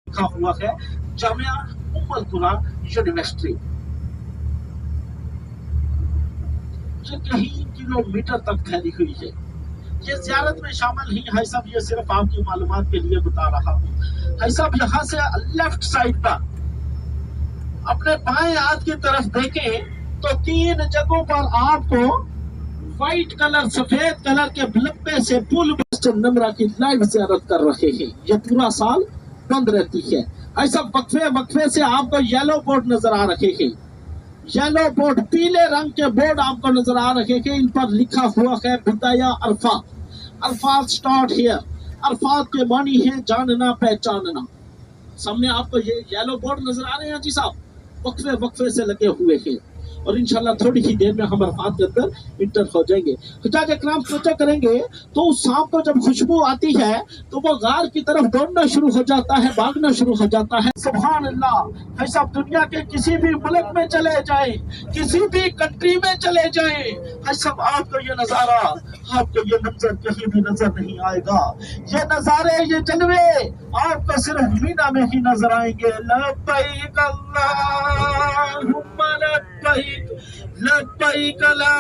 लिखा हुआ है जामिया उम्मुल कुरा यूनिवर्सिटी। ये कहीं किलोमीटर तक फैली हुई है। ये ज़ियारत में शामिल ही है सब, ये सिर्फ आपकी मालूमात के लिए बता रहा हूँ। है सब यहाँ से लेफ्ट साइड पर अपने बाएं हाथ की तरफ देखें तो 3 जगहों पर आपको व्हाइट कलर सफेद कलर के ब्लब्बे से पुल मिस्टर नमरा की लाइव ज़ियारत कर रहे हैं। ये पूरा साल बंद रहती है। ऐसा वक्फे से आपको येलो बोर्ड नजर आ रहे हैं। येलो बोर्ड, पीले रंग के बोर्ड आपको नजर आ रहे हैं। इन पर लिखा हुआ है बिदाया अरफात। Arfat start here. अरफात के मानी है जानना पहचानना। सामने आपको ये येलो बोर्ड नजर आ रहे हैं जी साहब, वक्फे से लगे हुए हैं। और इंशाल्लाह थोड़ी ही देर में हम अरफात के अंदर इंटर हो जाएंगे। हुज्जाज इकराम सोचा करेंगे तो उस सांप को जब खुशबू आती है तो वो गार की तरफ दौड़ना शुरू हो जाता है, भागना शुरू हो जाता है। सुभान अल्लाह। ऐसा दुनिया के किसी भी मुल्क में चले जाए, किसी भी कंट्री में चले जाए, ऐसा आपको ये नजारा, आपको ये मंजर कहीं भी नजर नहीं आएगा। ये नजारे, ये जलवे आपको सिर्फ मीना में ही नजर आएंगे। लब्बैक अल्लाहुम्मा लब्बैक लब्बैक ला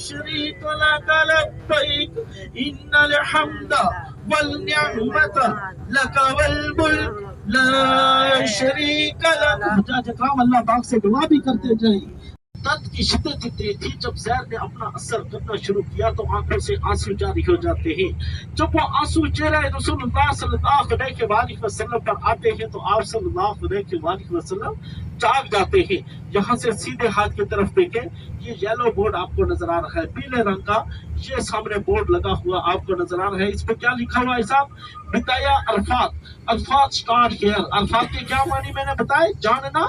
शरीक लक लब्बैक इन्नल हम्दा वल निअमत लक वल मुल्क ला शरीक लक। हुज्जाज इकराम अल्लाह पाक से दुआ भी करते जाएं। दर्द की शिद्दत इतनी थी, जब जहर ने अपना असर करना शुरू किया तो आंखों से आंसू जारी हो जाते हैं। जब वो आंसू चेहरे रसूलुल्लाह सल्लल्लाहु अलैहि वसल्लम पर आते हैं तो आप सल्लल्लाहु अलैहि वसल्लम जाग जाते हैं। यहाँ से सीधे हाथ की तरफ देखें, ये येलो बोर्ड आपको नजर आ रहा है, पीले रंग का ये सामने बोर्ड लगा हुआ आपको नजर आ रहा है। इस पर क्या लिखा हुआ है साहब? बिदाया अरफात। Arfat start here. अरफात के क्या मानी मैंने बताए? जानना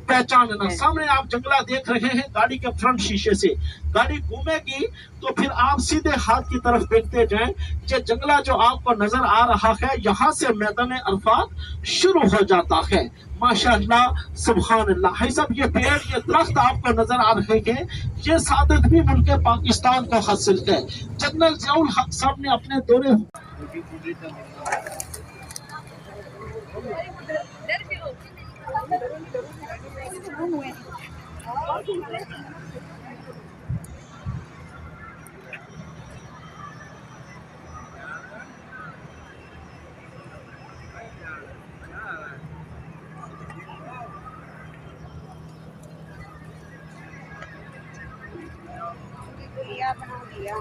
पहचानना। सामने आप जंगला देख रहे हैं गाड़ी के फ्रंट शीशे से। गाड़ी घूमेगी तो फिर आप सीधे हाथ की तरफ देखते जाएं। ये जंगला जो आपको नजर आ रहा है, यहाँ से मैदान अरफात शुरू हो जाता है। माशाअल्लाह, सुभान अल्लाह। है सब ये पेड़, ये दरख्त आपको नजर आ रहे हैं, ये सादत भी मुल्क पाकिस्तान को हासिल है। जनरल ज़ियाउल हक साहब ने अपने दौरे बना दिया।